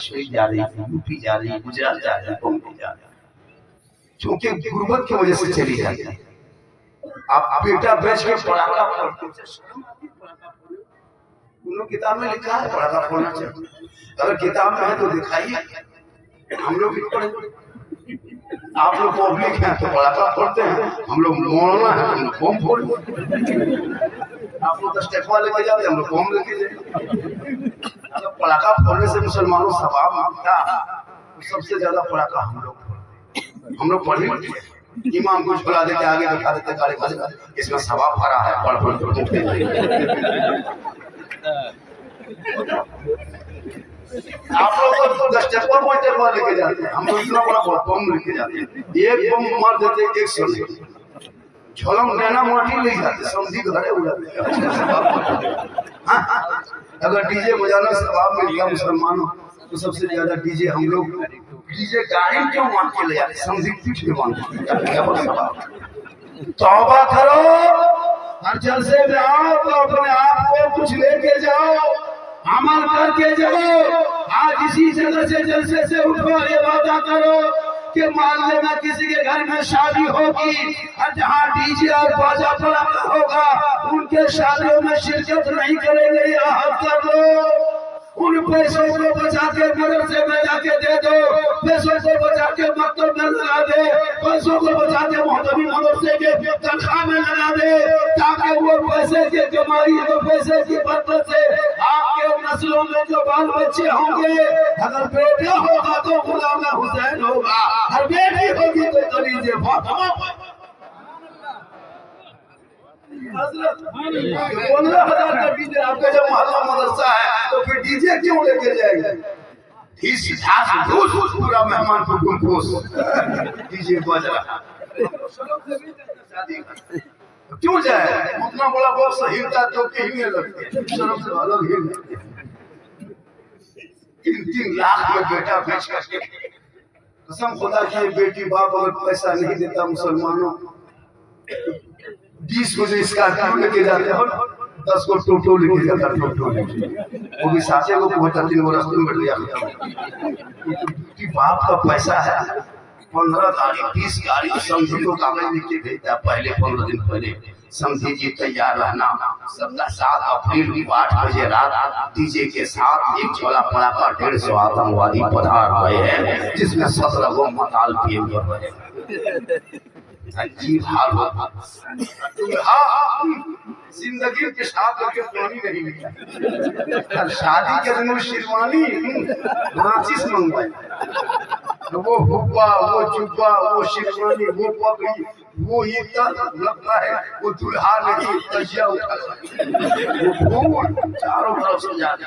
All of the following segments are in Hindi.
कश्मीर जा रही थी, यूपी जा रही, गुजरात जा रही, बॉम्बे जा रही, क्योंकि गुर्बत की वजह से चली जाती है। आप बेटा बेच के पड़ाका फोड़ते, उन्होंने किताब में लिखा है पड़ाका फोड़ना चाहिए। अगर किताब में है तो दिखाइए, हम लोग भी पढ़े। आप लोग पब्लिक हैं तो पड़ाका फोड़ते हैं, हम लोग मौलाना है हम लोग बम फोड़। आप लोग 10 टकवा लेके जाते, हम लोग बम लेके जाते। अगर पड़ाका फोड़ने से मुसलमानों सवाब मांगता तो सबसे ज्यादा पड़ाका हम लोग फोड़ते। हम लोग पढ़े इमाम को झुला देते, आगे दिखा देते, गाड़ी बजा, इसमें सवाब भरा है, पढ़ पढ़ के उठते हैं। आप लोग तो 10 टकवा लेके जाते हैं, हम लोग इतना बड़ा बम लेके जाते हैं। एक बम मार देते 100 ले, झोलम लेना माटी ले जाते, समझी घरे उड़ाते। अगर डीजे बजाना सवाब मिल गया मुसलमानों तो सबसे ज्यादा डीजे हम लोग डीजे गाड़ी क्यों मान के ले जाते, समझी पीठ में मान के। तौबा करो, हर जलसे में आओ तो अपने आप को कुछ लेके जाओ, अमल करके जाओ। आज इसी जगह से जलसे से उठो, ये वादा करो कि मोहल्ले में किसी के घर में शादी होगी और जहाँ डीजे और बाजा पड़ाका होगा उनके शादियों में शिरकत नहीं करेंगे। ये अहद कर लो। उन पैसों को बचा के मदरसे में जाके दे दो, पैसों को बचा के मकतब में लगा दे, पैसों को बचा के मोहतमी मदरसे के तनख्वाह में लगा दे, ताकि वो पैसे की कमाई, वो पैसे की बरकत से आपके नस्लों में जो बाल बच्चे होंगे, अगर बेटा होगा तो गुलाम हुसैन होगा, और बेटी होगी तो खदीजे फातिमा। 15,000 का डीजे आपका जब मोहल्ला मदरसा है तो फिर डीजे क्यों लेके जाएंगे? पूरा मेहमान को गुमखोश डीजे बज रहा, क्यों जाए? उतना बड़ा बॉक्स हिलता तो कहीं लगते, शर्म से अलग ही 3-3 लाख में बेटा बेच करके, कसम खुदा की बेटी बाप अगर पैसा नहीं देता मुसलमानों 20 को स्कॉर्पियो लेके जाते हो, 10 को टोटो लेके जाता, टोटो वो भी साथे को पहुंचा 3 वर्ष में बैठ गया। बाप का पैसा है, 15 गाड़ी 20 गाड़ी समझी को कागज लिख के भेजता पहले 15 दिन पहले, समझी जी तैयार रहना। 7 अप्रैल को 8 बजे रात डीजे के साथ एक झोला पड़ाका 150 आतंकवादी पधार रहे हैं, जिसमें 17 गो मताल पिए हुए हैं। अजीब हाल होता, जिंदगी के साथ करके पानी नहीं मिला। शादी के दिन शेरवानी नाचिस मंगवाई, वो हुब्बा, वो जुब्बा, वो शेरवानी, वो पगड़ी, वो इतना लगता है वो दुल्हा नहीं तजिया उठा, वो फूल चारों तरफ से जाते।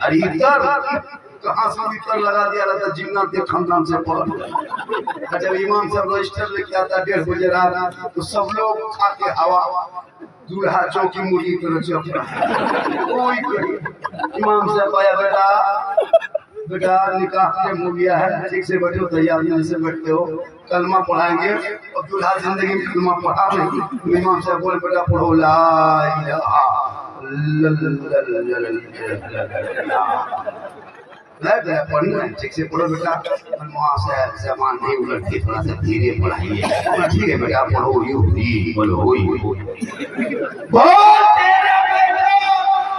अरे इधर कहाँ से इतर लगा दिया रहता, जिन्ना के खानदान से पढ़। जब इमाम साहब रजिस्टर लेके आता 1:30 बजे रात तो सब लोग खा के हवा दूल्हा चौकी मुर्गी तरह चौका कोई इमाम साहब आया, बेटा निकाह के मुर्गिया है, ठीक से बैठो, तैयारी जैसे बैठते हो, कलमा पढ़ाएंगे और दूल्हा जिंदगी में कलमा पढ़ा नहीं। इमाम साहब बोले बेटा पढ़ो ला इलाहा पढ़ना ठीक से पढ़ो बेटा, वहाँ से जबान नहीं उलटती, थोड़ा सा धीरे पढ़ाइए। ठीक है बेटा पढ़ो, बोलो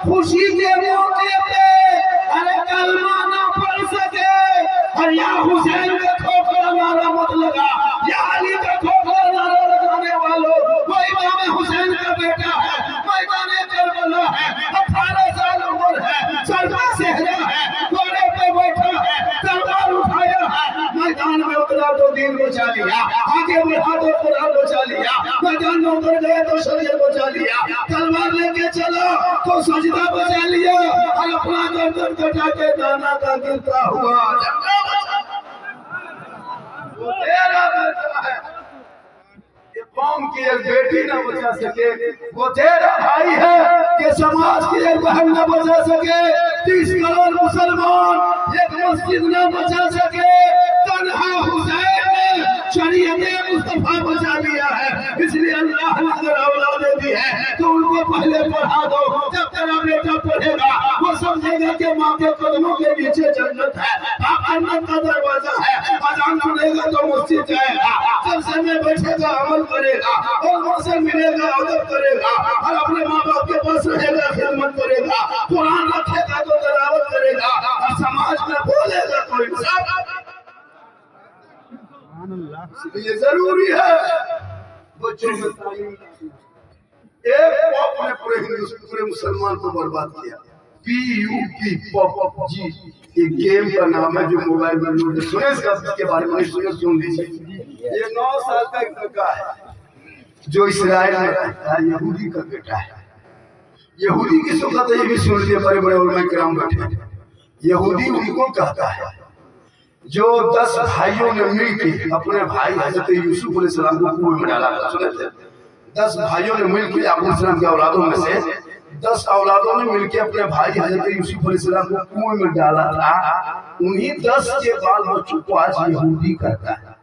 खुशी के मौके पे अरे कलमा ना पढ़ सके और या हुसैन के ठोकर नारा मत लगा, या अली के ठोकर नारा लगाने वालों, वो इमाम हुसैन का बेटा है, मैदान करबला है, 18 साल उम्र है, सलमा सेहरा है, घोड़े पे बैठा है, तलवार उठाया है, मैदान में उतरा तो दीन बचा लिया, आगे बढ़ा तो कुरान बचा लिया, मैदान में उतर गए तो शरीयत बचा लिया, तलवार लेके चला तो सजदा बचा लिया, और अपना गर्दन कटा के दाना का गिरता हुआ तेरा बेटा है। ये कौम की एक बेटी न बचा सके, वो तेरा भाई है कि समाज की एक बहन न बचा सके, 30 करोड़ मुसलमान एक मस्जिद न बचा सके, तन्हा हुसैन ने शरीयत मुस्तफा बचा लिया है। इसलिए अल्लाह ने अगर औलाद दी है तो उनको पहले पढ़ा दो, जब तेरा बेटा पढ़ेगा वो समझेगा कि माँ के कदमों के नीचे जन्नत है। खाना का दरवाजा है। अजान सुनेगा तो मस्जिद जाएगा, जब समय बैठेगा अमल करेगा, और से मिलेगा अदब करेगा, और अपने माँ बाप के पास रहेगा खिदमत करेगा, कुरान रखेगा तो तिलावत करेगा, और समाज में बोलेगा तो इंसाफ। ये जरूरी है बच्चों में तालीम। एक पॉप ने पूरे मुसलमान को बर्बाद किया। PUP PUBG ये गेम का नाम है जो मोबाइल में लोड सुने इसके बारे में सुने सुन लीजिए। ये 9 साल का एक लड़का है जो इस्राइल में रहता है, यहूदी का बेटा है। यहूदी किसको कहते हैं ये भी सुन लीजिए, बड़े बड़े उलमा किराम बैठे। यहूदी उनको कहता है जो 10 भाइयों ने मिलकर अपने भाई हजरत यूसुफ अलैहिस्सलाम को कुएं में डाला था। सुने थे 10 भाइयों ने मिलकर याकूब अलैहिस्सलाम के औलादों में से 10 औलादों ने मिलकर अपने भाई हजरत यूसुफ अलैहिस्सलाम को कुएं में डाला था। उन्हीं 10 के बाल बच्चों को आज यहूदी कहता है।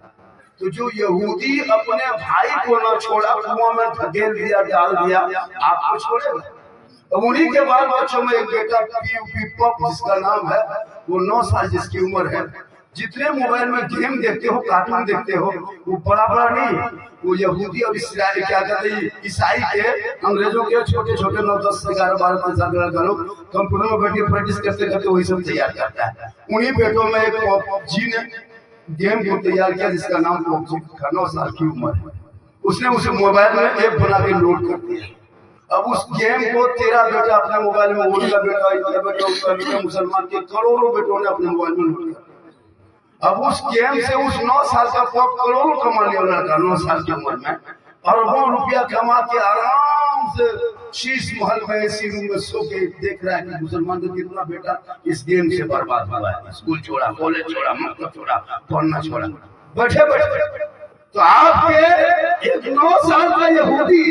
तो जो यहूदी अपने भाई को न छोड़ा, कुआं में धकेल दिया, डाल दिया, आपको छोड़ेगा? अब उन्हीं के बाल बच्चों में एक बेटा PUP जिसका नाम है, वो 9 साल जिसकी उम्र है। जितने मोबाइल में गेम देखते हो, कार्टून देखते हो, वो बड़ा बड़ा नहीं, वो यहूदी और इस्राइल क्या कहते हैं, ईसाई के, अंग्रेजों के छोटे छोटे 9, 10, 11, 12, 15 का लोग कंप्यूटर में बैठ के प्रैक्टिस करते करते वही सब तैयार करता है। उन्हीं बेटों में एक PUBG ने गेम को तैयार किया जिसका नाम PUBG का। 9 साल की उम्र है। उसने उसे मोबाइल में ऐप बना के लोड कर दिया। अब उस गेम को तेरा बेटा अपने मोबाइल में, उनका बेटा, इनका बेटा, उसका बेटा, मुसलमान के करोड़ों बेटों ने अपने मोबाइल में लोड किया। अब उस गेम से उस 9 साल का पॉप करोड़ों कमा लिया लड़का 9 साल की उम्र में, अरबों रुपया कमा के आराम से शीश महल में ऐसी रूम में सो के देख रहा है कि मुसलमान का कितना बेटा इस गेम से बर्बाद हुआ है। स्कूल छोड़ा, कॉलेज छोड़ा, मकतब छोड़ा, पढ़ना छोड़ा, बैठे बैठे। तो आपके एक 9 साल का यहूदी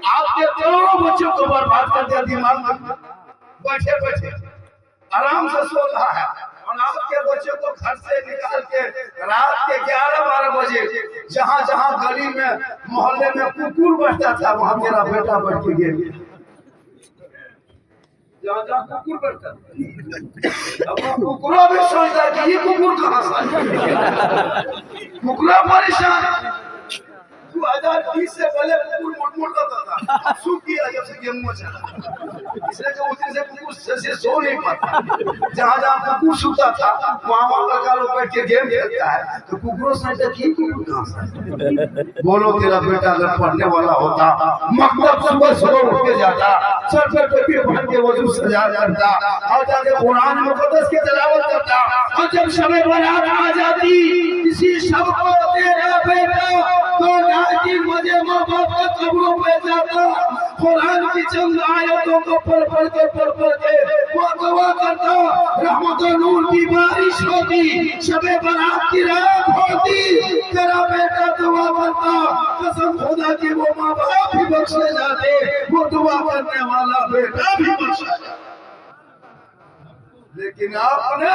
आपके करोड़ों बच्चों को बर्बाद कर दिया। दिमाग में बैठे बैठे आराम से सो रहा है, और आपके बच्चों को घर से निकाल के रात के 11-12 बजे जहां जहां गली में, मोहल्ले में कुकुर बैठता था, वहां तेरा बेटा बैठ के गेम। जहां जहां कुकुर बैठता, अब कुकुरा भी सोचता कि ये कुकुर कहां से आया। कुकुरा परेशान। 2020 से पहले कुकुर मोट करता था, सूख गया जब से गेम में चला, इसलिए कि उसी से कुकुर से सो नहीं पाता। जहाँ जहाँ कुकुर सूखता था वहाँ लड़का लोग बैठ के गेम खेलता है। तो कुकुरों से कुकुर कहाँ से? बोलो तेरा बेटा अगर पढ़ने वाला होता, मकतब सुबह सुबह उठ के जाता, सर पे टोपी पहन के वजू सजा करता, और जाके कुरान मुकद्दस की तिलावत करता, और जब शब बारात आ जाती इसी शब को तेरा बेटा तो की मजे माँ बाप के कब्रों पे जाता, कुरान की चंद आयतों को पढ़ पढ़ के वो दुआ करता, रहमत और नूर की बारिश होती, शबे बारात की रात होती, तेरा बेटा दुआ करता, कसम खुदा की वो माँ बाप भी बख्शे जाते, वो दुआ करने वाला बेटा भी बख्शा जाता। लेकिन आपने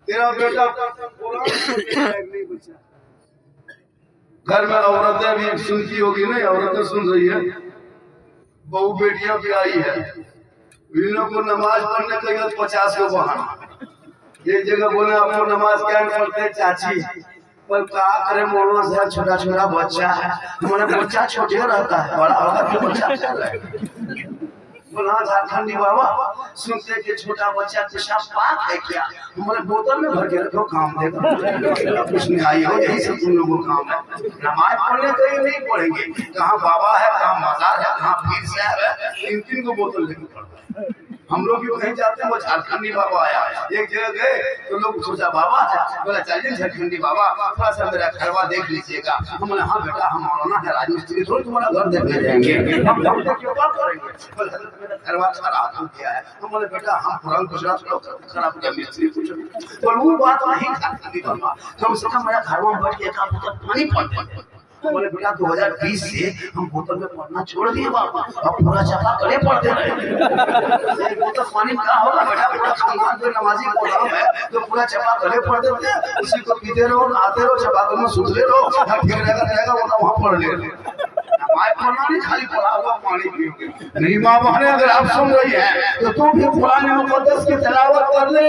तेरा बेटा कुरान नहीं बचा। घर में औरतें भी सुनती होगी, नहीं औरतें सुन रही है, बहू बेटियां भी आई है, इन लोग को नमाज पढ़ने का 50 को बहाना। एक जगह बोले आपको नमाज क्या पढ़ते हैं चाची, पर क्या करे मौलाना साहब छोटा छोटा बच्चा है, हमारे बच्चा छोटे रहता है, बड़ा होगा तो बच्चा चल रहा है। बोला झारखंडी बाबा सुनते कि छोटा बच्चा पेशाब पाक है क्या, हमारे बोतल में भर के रखो, काम देखो कुछ नहीं आई हो, यही सब तुम लोगों को काम है। नमाज पढ़ने तो ये नहीं पढ़ेंगे, कहाँ बाबा है, कहाँ मजार है, कहाँ पीर साहब है, 3-3 को बोतल लेके पढ़ते। हम लोग भी कहीं जाते हैं, वो झारखंडी बाबा आया, एक जगह गए तो लोग सोचा बाबा है, बोला चलिए झारखंडी बाबा थोड़ा सा मेरा घरवा देख लीजिएगा। हमने हाँ बेटा हम मौलाना है राजमिस्त्री, थोड़ी तुम्हारा घर देखने जाएंगे, हम क्या करेंगे, मेरा घरवा खराब हो गया है। हमारे बेटा हम पुरान गुजरात खराब हो गया, मिस्त्री पूछो, तो वो बात नहीं झारखंडी बाबा, कम से कम मेरा घरवा बैठ के एक पानी पड़ते हैं। बोले बेटा 2020 से हम बोतल में पढ़ना छोड़ दिए बाबा, अब पूरा चपा करे पढ़ते रहे। बोतल पानी क्या होगा बेटा, पूरा खानदान पे नमाजी गोदाम है, तो पूरा चपा करे पढ़ते रहे, उसी को पीते रहो, नहाते रहो, चपा में सुधरे रहो, ठीक रहेगा वो वहाँ पढ़ ले। नमाज पढ़ना नहीं, खाली पढ़ा हुआ पानी पियोगे। मेरी माँ बहनें अगर आप सुन रही है तो तुम भी कुरान मुकद्दस की तिलावत कर ले,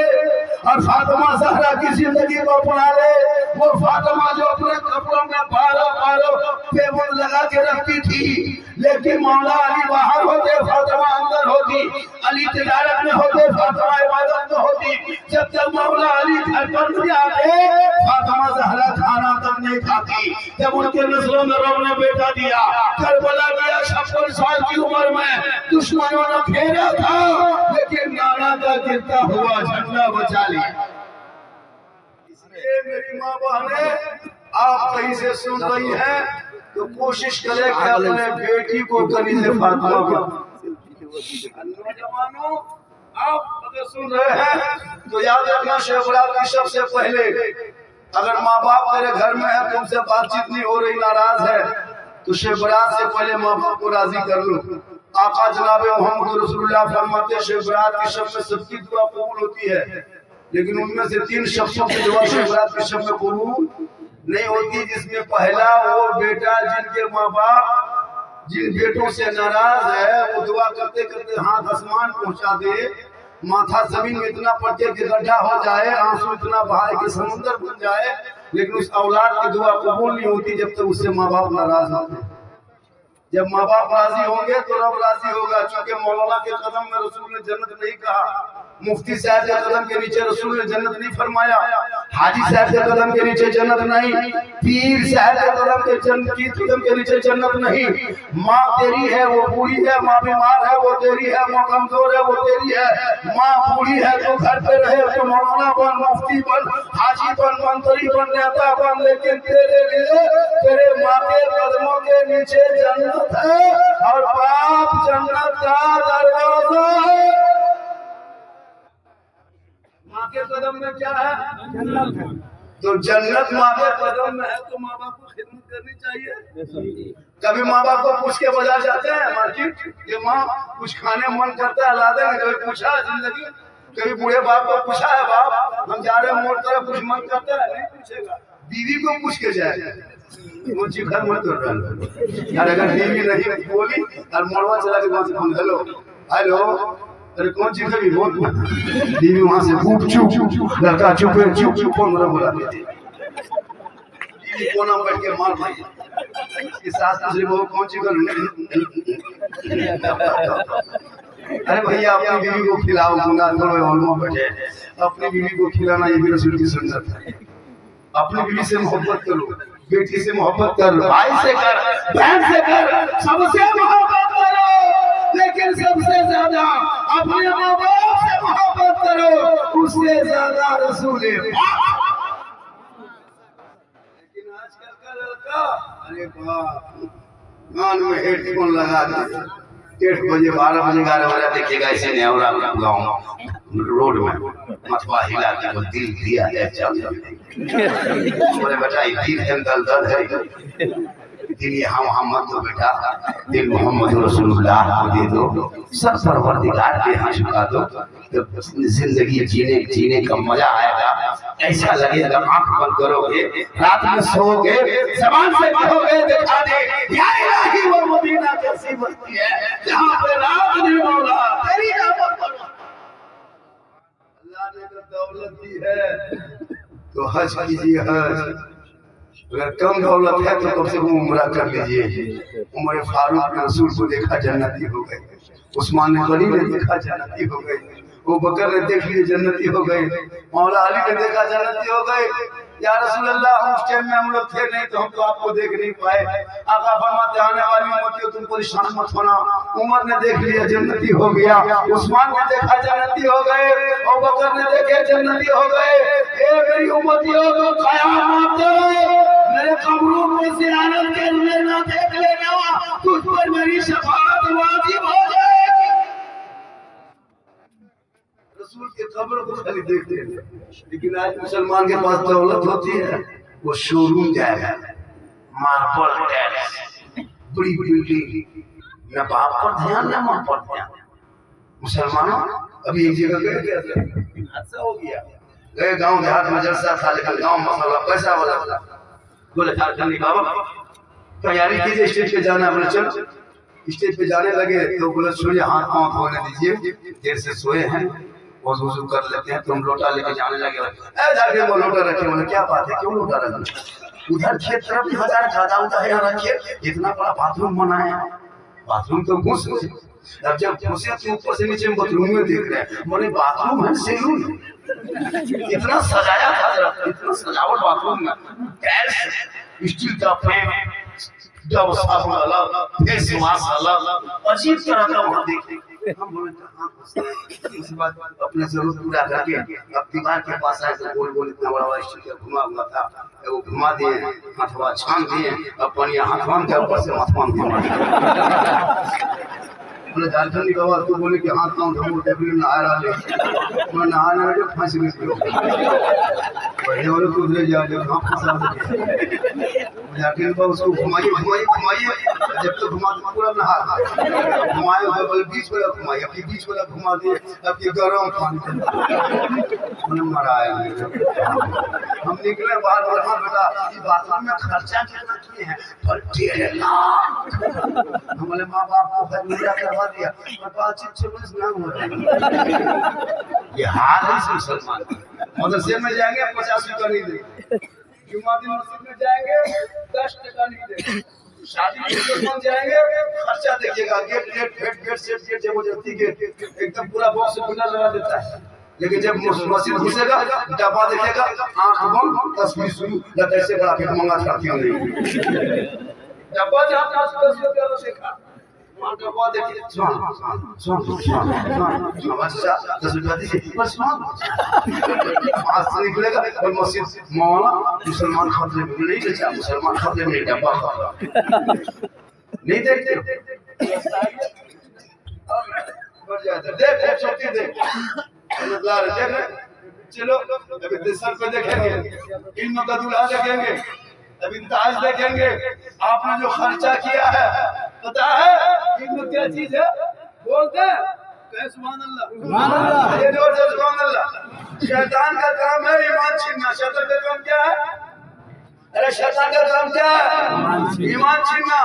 और फातिमा ज़हरा की जिंदगी को अपना ले। वो फातिमा जो अपने कपड़ों में 12 पेबंद लगा के रखती थी, लेकिन मौला अली बाहर होते, फातिमा अंदर होती। अली तिजारत में होते, फातिमा इबादत में होती। जब तक मौला अली घर पर नहीं आते, फातिमा ज़हरा खाना तक नहीं खाती। जब उनके नस्लों में रब ने बेटा दिया, करबला दिया, 56 साल की उम्र में दुश्मनों ने घेरा था, लेकिन नाना का गिरता हुआ झंडा बचा लिया। इसलिए मेरी माँ बहने, आप कहीं से सुन रही हैं तो कोशिश करें कि अपने बेटी को करीब से फातिमा को। नौजवानों, आप अगर सुन रहे हैं तो याद रखना, शब की सबसे पहले अगर माँ बाप मेरे घर में है, तुमसे बातचीत नहीं हो रही, नाराज है, तो शब से पहले माँ बाप को राजी कर लो। आका जनाब मोहम्मद रसूलुल्लाह फरमाते, शब की शब में सबकी दुआ कबूल होती है, लेकिन उनमें से 3 शख्सों की दुआ शब की शब में कबूल नहीं होती। जिसमें पहला वो बेटा जिनके माँ बाप जिन बेटों से नाराज है, वो दुआ करते करते हाथ आसमान पहुंचा दे, माथा जमीन में इतना पड़ते कि गड्ढा हो जाए, आंसू इतना बहाए कि समुद्र बन जाए, लेकिन उस औलाद की दुआ कबूल नहीं होती जब तक उससे माँ बाप नाराज होते। जब माँ बाप राजी होंगे तो रब राजी होगा। क्योंकि मौलाना के कदम में रसूल ने जन्नत नहीं कहा, मुफ्ती साहब के कदम के नीचे रसूल ने जन्नत नहीं फरमाया, हाजी साहब के कदम के नीचे जन्नत नहीं, पीर साहब के कदम के नीचे जन्नत नहीं। माँ तेरी है वो बूढ़ी है, माँ बीमार है वो तेरी है, माँ कमजोर है वो तेरी है। माँ बूढ़ी है तो घर पे रहे, तो मौलाना बन, मुफ्ती बन, हाजी बन, मंत्री बन, नेता बन, लेकिन तेरे लिए तेरे माँ के कदमों के नीचे जन्नत है, और बाप जन्नत का दरवाजा है। माँ के कदम में क्या है? जन्नत है। तो जन्नत माँ के कदम में है, तो माँ बाप को खिदमत करनी चाहिए। कभी माँ बाप को पूछ के बाजार जाते हैं मार्केट, ये माँ कुछ खाने मन करता है ला देंगे, कभी पूछा है जिंदगी? कभी बूढ़े बाप को पूछा है, बाप हम जा रहे हैं मोड़ तरफ, कुछ मन करता है? नहीं पूछेगा। बीवी को पूछ के जाए, वो चिखर मत कर रहा। अगर बीवी नहीं बोली और मोड़वा चला के वहां से हेलो हेलो, अरे कौन चीज है बोल, बीवी वहां से खूब चुप, लड़का चुप कौन बोला, बीवी कोना बैठ के मार रही इसके साथ दूसरे वो कौन चीज अरे भैया अपनी बीवी को खिलाओ, गुना करो, बैठे अपनी बीवी को खिलाना ये भी रसूल की सुन्नत है। अपनी बीवी से मोहब्बत करो, बेटी से मोहब्बत कर, भाई से कर, बहन से कर, सबसे मोहब्बत करो, लेकिन सबसे ज्यादा अपने माँ बाप से मोहब्बत करो, उससे ज्यादा रसूल। लेकिन आजकल का लड़का, अरे बाप, कान में हेडफोन लगा दे, 1 बजे 12 बजे 11 बजे देखिएगा ऐसे नेवरा गाँव रोड में मथुआ हिला के वो दिल दिया है, चल बोले बेटा ये दिल के अंदर दर्द है, दिल यहाँ वहाँ मत दो बेटा, दिल मोहम्मद रसूलुल्लाह को दे दो, सब परवरदिगार के यहाँ झुका दो, तो जिंदगी जीने का मजा आएगा। ऐसा लगेगा आंख बंद करोगे, रात में सोओगे, ज़बान से कहोगे दिखा दे या इलाही वो मदीना कैसी बस्ती है जहाँ पे रात दिन मौला तेरी इबादत करो। अल्लाह ने दौलत दी है तो हज कीजिए, हज। अगर कम दौलत है तो कम से कम उम्रा कर लीजिए। उमर फारूक ने रसूल को देखा, जन्नती हो गए। उस्मान गनी ने देखा, जन्नती हो गए। वो बकर ने देख लिए, जन्नती हो गए। मौला अली ने देखा, जन्नती हो गए। या रसूल अल्लाह, उस टाइम में हम लोग थे नहीं तो हम तो आपको देख नहीं पाए। आका फरमाते आने वाली उम्मतियों तुम परेशान मत होना। उमर ने देख लिया, जन्नती हो गया। उस्मान ने देखा, जन्नती हो गए। और बकर ने देखे, जन्नती हो गए। ए मेरी उम्मतियों को कयामत मेरे कब्रों में ज़ियारत के लिए ना देख लेना, तुझ पर मेरी शफाअत वाजिब हो जाएगी। रसूल के कब्र को खाली देख लेना। लेकिन आज मुसलमान के पास दौलत होती है, वो शोरूम जाएगा, मार्बल टैक्स, बड़ी बिल्डिंग, न बाप पर ध्यान न मां पर ध्यान। मुसलमानों अभी एक जगह गए, हादसा हो गया, गए गांव देहात में जलसा था, लेकिन गांव मसाला पैसा वाला था। बोले झारखंडी बाबा तैयारी कीजिए, स्टेज पे जाना। बोले चल, स्टेज पे जाने लगे तो बोले सुनिए हाथ पांव धोने दीजिए, देर से सोए हैं। वजू कर लेते हैं, तुम लोटा लेके जाने लगे, जाके वो लोटा रखे, बोले क्या बात है, क्यों लोटा रखे? उधर खेत तरफ 1000 ज्यादा उधर है, यहाँ रखिए, इतना बड़ा बाथरूम बनाया, बाथरूम तो घुस गए। अब जब घुसे तो ऊपर से नीचे बाथरूम में देख रहे हैं, बोले बाथरूम है सैलून, इतना सजाया था, इतना सजावट बाथरूम में, टाइल्स, स्टील का फ्रेम, जब साबुन अलग, फेस मास्क अलग, अजीब तरह का वहाँ देखे। हम बोले कहाँ इस बात अपने जरूरत पूरा करके अब दीवार के पास आए तो गोल गोल इतना बड़ा बड़ा स्टील घुमा हुआ था, वो घुमा दिए, हाथवा छान दिए, अपन यहाँ हाथवान के ऊपर से हाथवान दिए। बोले झारखंडी बाबा तू बोले कि हाथ पाँव धो डेबरी नहा रहा ले, मैं नहाने में जो फांसी में पियो पहले वाले को ले जा जब हम फंसा दे झारखंडी बाबा उसको घुमाइए घुमाइए घुमाइए, जब तक घुमा तो पूरा नहा घुमाए हुए बोले बीच वाला घुमाइए, अब बीच वाला घुमा दिए, अब ये गर्म पानी मैंने मराया। हम निकले बाहर, बोले हाँ बेटा इस बाथरूम में खर्चा कितना किए हैं? 1.5 लाख। हम बोले माँ बाप को खर्चा करवा दिया, ये हाल है मुसलमान। मदरसे में जाएंगे 50 रुपया नहीं देंगे, जुम्मा दिन मस्जिद में जाएंगे 10 टका नहीं देंगे, शादी में जाएंगे खर्चा देखिएगा, गेट सेट जबरदस्ती गेट एकदम पूरा बॉक्स बिना लगा देता है, लेकिन जब मस्जिद घुसेगा डब्बा देखेगा आंख बंद तस्वीर शुरू, कैसे बड़ा फिर मंगा साथियों ने डब्बा जहाँ 10 रुपया देखा डब्बा देखिए निकलेगा और मस्जिद मौला मुसलमान खतरे में नहीं बेचा, मुसलमान खतरे में डब्बा नहीं देखते देख छोटी देख चलो अभी 10 साल पे देखेंगे, इल्म का दूल्हा देखेंगे, अभी ताज देखेंगे, आपने जो खर्चा किया है पता है इल्म क्या चीज है? बोलते हैं सुभान अल्लाह, सुभान अल्लाह, ये जोर से सुभान अल्लाह। शैतान का काम है ईमान छीनना, शैतान का काम क्या है? अरे शैतान का काम क्या है? ईमान छीनना।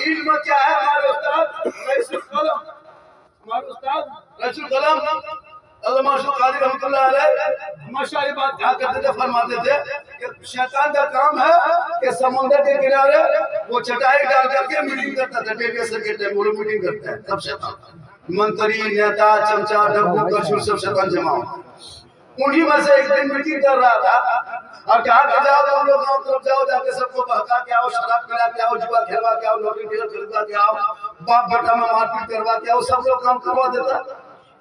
इल्म क्या है? हमारे उस्ताद रईसुल कलम, हमारे उस्ताद रईसुल कलम अल्लामा माशूक कादिर रहमतुल्लाह अलैह हमेशा ये बात कहा करते थे, फरमाते थे कि शैतान का काम है कि समुद्र के किनारे वो चटाई डाल करके मीटिंग करता था, टेबल से के टेबल मीटिंग करता है, सब शैतान, मंत्री नेता चमचा डब्बू कचूर सब शैतान जमा। उन्हीं में से एक दिन मीटिंग कर रहा था और कहा कि जाओ तुम लोग गाँव तरफ जाओ, जाके सबको बहका के आओ, शराब पिला के आओ, जुआ खेलवा के आओ, लॉटरी टिकट खरीदवा के आओ, बाप बेटा में मारपीट करवा के आओ, सब लोग काम करवा देता।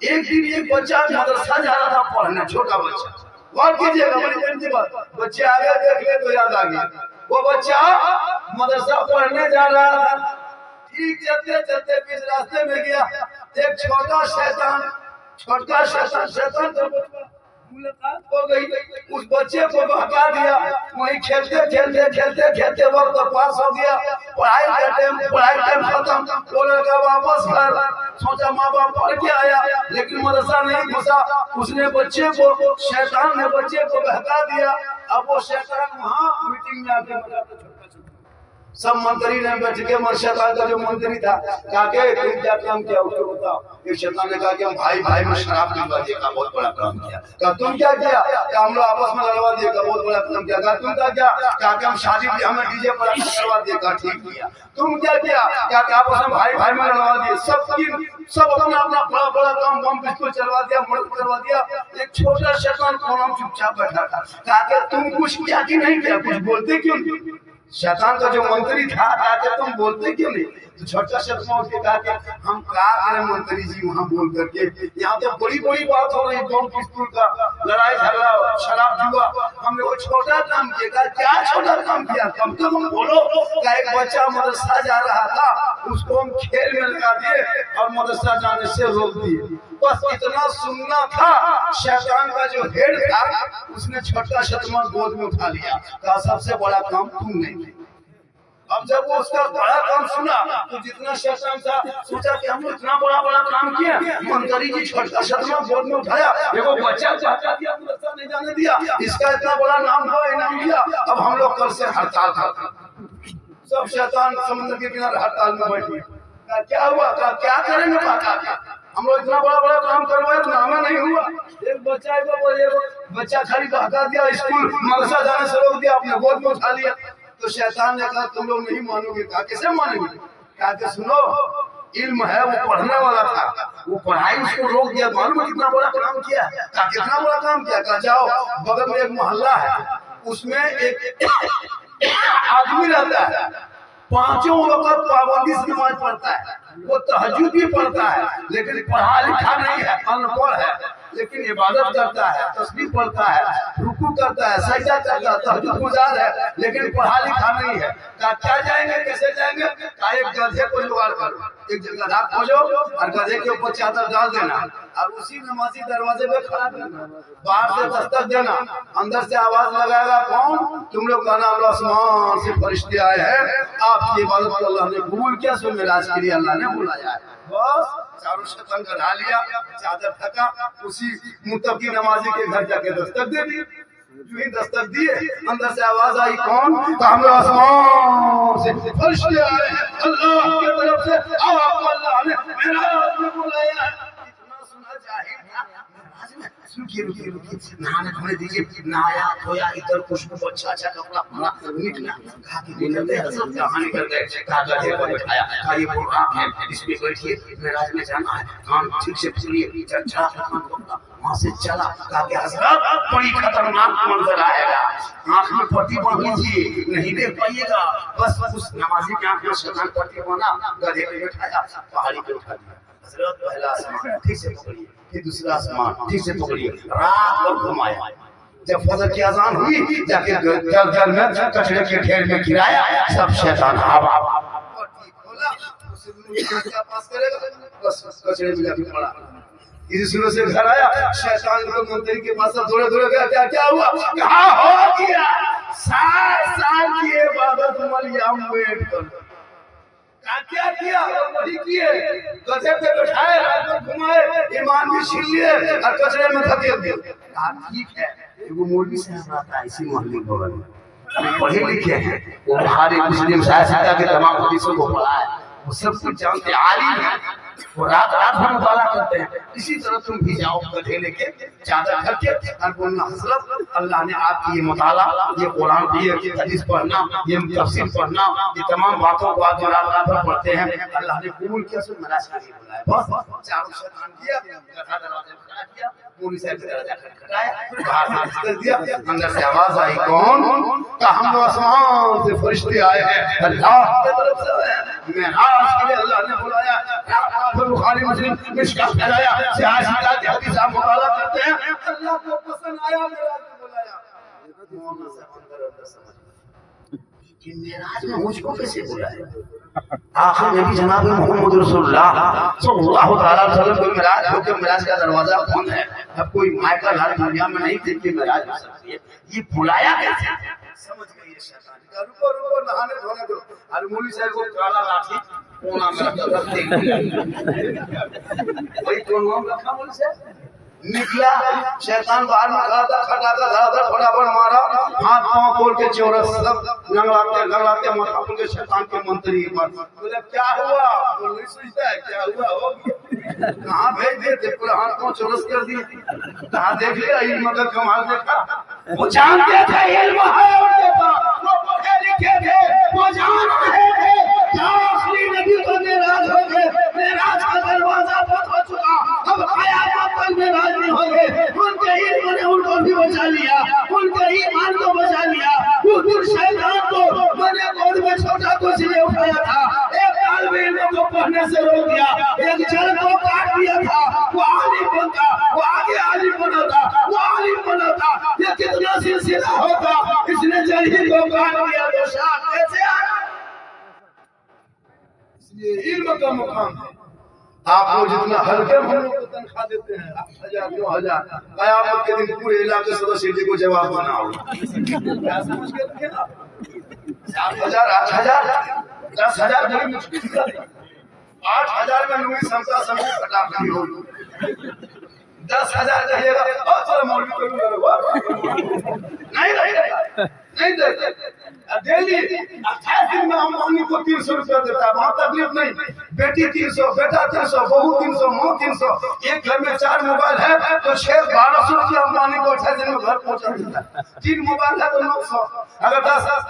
एक दिन एक बच्चा मदरसा जा रहा था पढ़ने, छोटा बच्चा, और कीजिएगा बड़ी बात, बच्चे आगे देख ले तो याद आ गया, वो बच्चा मदरसा पढ़ने जा रहा था, ठीक चलते चलते बीच रास्ते में गया, एक छोटा शैतान तो मुलाकात हो गई, उस बच्चे को बहका दिया, वहीं खेलते वक्त पास हो गया, पढ़ाई टाइम खत्म, वो लड़का वापस घर सोचा माँ बाप पढ़ के आया, लेकिन मदरसा नहीं घुसा, उसने बच्चे को, शैतान ने बच्चे को बहका दिया। अब वो शैतान वहाँ मीटिंग में आके सब मंत्री ने बैठ के शैतान का जो मंत्री था कहा के तुम क्या काम किया उसको बताओ। एक शैतान ने कहा कि हम भाई में शराब पिलवा दिए का बहुत बड़ा काम किया। कहा तुम क्या किया? हम लोग आपस में लड़वा दिए का बहुत बड़ा काम किया। कहा तुम क्या किया? कहा कि हम शादी ब्याह में डीजे पर करवा दिए का ठीक किया। तुम क्या किया? क्या आपस में भाई में लड़वा दिए। सब अपना अपना बड़ा बड़ा काम बम पिस्तौल चलवा दिया, मर्डर करवा दिया। एक छोटा शैतान कोना में चुपचाप बैठा था। कहा कि तुम कुछ किया कि नहीं किया? कुछ बोलते क्यों नहीं? शैतान का जो मंत्री था कहा कि तुम बोलते क्यों नहीं? तो छोटा शैतान उसके कहा कि हम क्या करें मंत्री जी वहाँ बोल करके, यहाँ तो बड़ी बड़ी बात हो रही, बम पिस्तौल का लड़ाई झगड़ा शराब जुआ, हमने वो छोटा काम किया। क्या छोटा काम किया? कम से कम बोलो। क्या एक बच्चा मदरसा जा रहा था, उसको हम खेल में लगा दिए और मदरसा जाने से रोक दिए, बस इतना सुनना था। शैतान का जो हेड था उसने छोटा शैतान गोद में उठा लिया, कहा सबसे बड़ा काम तुमने किया। अब जब वो उसका बड़ा काम सुना तो जितना शैतान था सोचा कि हम इतना बड़ा काम किया, मंत्री जी छोटा शैतान गोद में उठाया, देखो बच्चा चाचा दिया, मदरसा नहीं जाने दिया, इसका इतना बड़ा नाम हुआ, इनाम दिया, अब हम लोग कल से हड़ताल करते। सब शैतान समुद्र के किनारे हड़ताल में बैठे। क्या हुआ? क्या करेंगे? हम लोग इतना बड़ा बड़ा काम करवाए तो नामा नहीं हुआ। एक बच्चा खाली बहका दिया, स्कूल मदरसा जाने से रोक दिया, अपने गोद में उठा लिया। तो शैतान ने कहा तुम लोग नहीं मानोगे। कहा कैसे मानेंगे? कहा कि सुनो, इल्म है वो पढ़ने वाला था, वो पढ़ाई उसको रोक दिया। मालूम कितना बड़ा काम किया? कहा कितना बड़ा काम किया? कहा जाओ बगल में एक मोहल्ला है, उसमें एक आदमी रहता है, पांचों वक्त पाबंदी से नमाज पढ़ता है, वो तहज्जुद भी पढ़ता है, लेकिन पढ़ा लिखा नहीं है, अनपढ़ है, लेकिन इबादत करता है, तस्बीह पढ़ता है, रुकू करता है, सजदा करता है, तहज्जुद गुजार है, लेकिन पढ़ा लिखा नहीं है। कहा क्या जाएंगे, कैसे जाएंगे? कहा एक गधे को जुगाड़ करो, एक गधा खोजो और गधे के ऊपर चादर डाल देना और उसी नमाजी दरवाजे पे खड़ा करना, बाहर से दस्तक देना, अंदर से आवाज लगाएगा कौन? तुम लोग का नाम आसमान से फरिश्ते आए हैं, आपकी इबादत को अल्लाह ने कबूल किया, सो मेराज के लिए अल्लाह ने बुलाया है। बस चारों शैतान कढ़ा लिया, चादर थका, उसी मुत्तकी नमाजी के घर जाके दस्तक दे दी। जो ही दस्तक दिए, अंदर से आवाज आई कौन? हम लोग आसमान से फरिश्ते आए हैं, अल्लाह की तरफ से आपको अल्लाह ने मेराज में बुलाया है। इतना सुना जाहिर था, मेराज में रुकिए नहाने धोने दीजिए, नहाया धोया, इधर खुशबू अच्छा कपड़ा पहना, निकला। कहा कि निकलते हजरत कहाँ निकल गए? कहा गधे को बैठाया, कहा ये प्रोग्राम है, इस पे बैठिए, मेराज में जाना है, कान ठीक से पकड़िए, चर्चा वहां से चला। कहा कि हजरत बड़ी खतरनाक मंजर आएगा, आंख में पट्टी बांध लीजिए, नहीं देख पाइएगा। बस उस नमाजी के आंख में शैतान पट्टी बांधा, गधे को बैठाया, पहाड़ी पे उठा दिया। हजरत पहला आसमान ठीक से पकड़िए, फिर दूसरा आसमान ठीक से पकड़िए, रात भर घुमाया। जब फजर की अजान हुई, जाके जल में कचरे के ढेर में गिराया, सब शैतान हवा खोला, उसे क्या पास करेगा, बस कचरे में जाके पड़ा। इसी सूरत से घर आया, शैतान को मंत्री के पास दौड़े गया, क्या हुआ? कहा हो गया 60 साल की इबादत मलियाम वेट कर। क्या किया? वही किए, गधे पे बैठाए, रात में घुमाए, ईमान भी छीन लिए और कचरे में धकेल दिए। ठीक है, वो मौलवी साहब आता है इसी मोहल्ले बगल में, पढ़े लिखे हैं, वो बुखारी मुस्लिम साहित्य के तमाम हदीसों को पढ़ा है, वो सब कुछ जानते, आलिम है, वो रात भर मुताला करते हैं। इसी तरह तुम भी जाओ गधे लेके, चादर करके और बोलना हजरत अल्लाह ने आपकी ये मुताला, ये कुरान की ये हदीस पढ़ना, ये तफसीर पढ़ना, ये तमाम बातों को आज रात भर पढ़ते हैं, अल्लाह ने कबूल किया, सो मेरा शादी बुलाया। बस चारों शैतान किया, गधा दरवाजे पे खड़ा किया, पूरी से दरवाजा खटखटाया, बाहर से कर दिया, अंदर से आवाज आई कौन? का हम लोग आसमान से फरिश्ते आए हैं, अल्लाह की तरफ से मेराज के लिए अल्लाह ने बुलाया। बुखारी मुस्लिम मिशकात कराया, सियासत हदीस आप मुताला करते हैं, अल्लाह को पसंद आया, मेराज में बुलाया। मौना से अंदर समझ कि मेराज में मुझको कैसे बुलाया? आखिर नबी जनाब मोहम्मद रसूलुल्लाह सल्लल्लाहु अलैहि वसल्लम को मेराज होकर मेराज का दरवाजा बंद है, अब कोई माइकल हर दुनिया में नहीं देख के मेराज हो सकती है, ये बुलाया कैसे? समझ गई शैतान। रुको नहाने धोने दो, और मौलवी साहब को काला लाठी कोना में रख दे, वही कौन नाम रखा मौलवी साहब? निकला शैतान बाहर में खड़ा था, फटाफट मारा, हाथ पांव खोल के चौरस सब लंगड़ाते माथा खोल के शैतान के मंत्री पर बोले क्या हुआ? बोले सोचता है क्या हुआ हो गया, कहाँ भेज दिए? पूरा हाथ पांव चौरस कर दिए। कहाँ देख लिया इल्म का कमाल देखा? वो जानते थे इल्म है उनके पास, वो पढ़े लिखे थे, वो जान रहे थे आखिरी नबी को मेराज हो गए, मेराज का दरवाजा बंद हो चुका, अब कयामत तक मेराज नहीं होंगे। उनके इल्म ने उनको भी बचा लिया, उनके ईमान को बचा लिया। उस शैतान को मैंने गोद में छोटा को इसलिए उठाया था, एक तालिब इल्म को पढ़ने से रोक दिया, एक जड़ को काट दिया था, वो आलिम बनता, वो आगे आलिम बनता, वो आलिम बनता, ये कितना सिलसिला होता, इसने जड़ ही को काट दिया तो शान कैसे आया? ये इल्म का मुकाम है। आप लोग जितना हल्के हम लोग को तनख्वाह देते हैं 8,000 9,000, कयामत के दिन पूरे इलाके सदस्य को जवाब देना होगा। क्या समझ के रखे ना? 7,000 8,000 10,000 बड़ी मुश्किल है। 8,000 में लुई समता समूह कटाफी होगी, 10,000 कहिएगा और चलो मौलवी को नहीं नहीं देते। डेली 28 दिन में अंबानी को 300 रुपया देता है, वहाँ तकलीफ नहीं। बेटी 300, बेटा 300, बहू 300, माँ 300। एक घर में 4 मोबाइल है तो 1200 रुपया अंबानी को 28 दिन में घर पहुँचा देता है। 3 मोबाइल है तो 900, अगर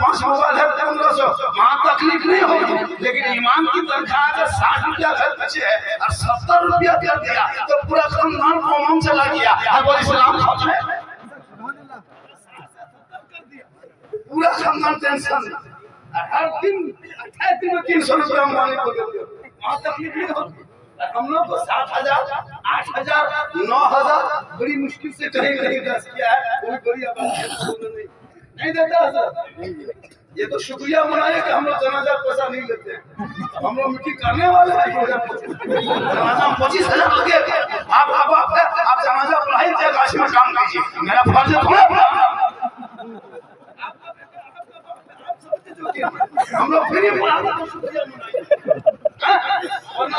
5 मोबाइल है तो 1500। वहाँ तकलीफ नहीं होगी। लेकिन ईमान की तनख्वाह अगर 60 रुपया घर पीछे है और 70 रुपया कर दिया तो पूरा खानदान कौम चला गया। वो इस्लाम है, पूरा खानदान टेंशन। हर दिन 28 दिन में 300 रुपया अंबानी को देते हो, वहाँ तकलीफ नहीं होती। हम लोग को 7,000, 8,000, 9,000 बड़ी मुश्किल से कहीं कहीं दस किया है, कोई बड़ी आबादी नहीं देता सर। ये तो शुक्रिया मनाए कि हम लोग जनाजा पैसा नहीं लेते हैं। हम लोग मिट्टी करने वाले हैं। जनाजा 25,000 लगे। आप जनाजा पढ़ाई जगह में काम कीजिए, मेरा फर्ज है। हम लोग फ्री वरना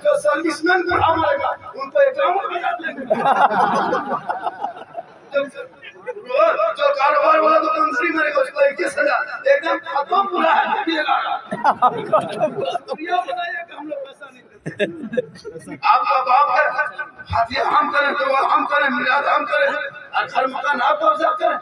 जो सर्विसमैन को हमारेगा उनको एकाउंट में जाते हैं। जो कारोबार वाला दुकानदारी मेरे को 21,000 एकदम खत्म पूरा है। हम लोग पैसा नहीं देते। आपका बाप है, हाथी हम करें, तो हम करें, मिलाद हम करें, घर मकान आप कब्जा करें।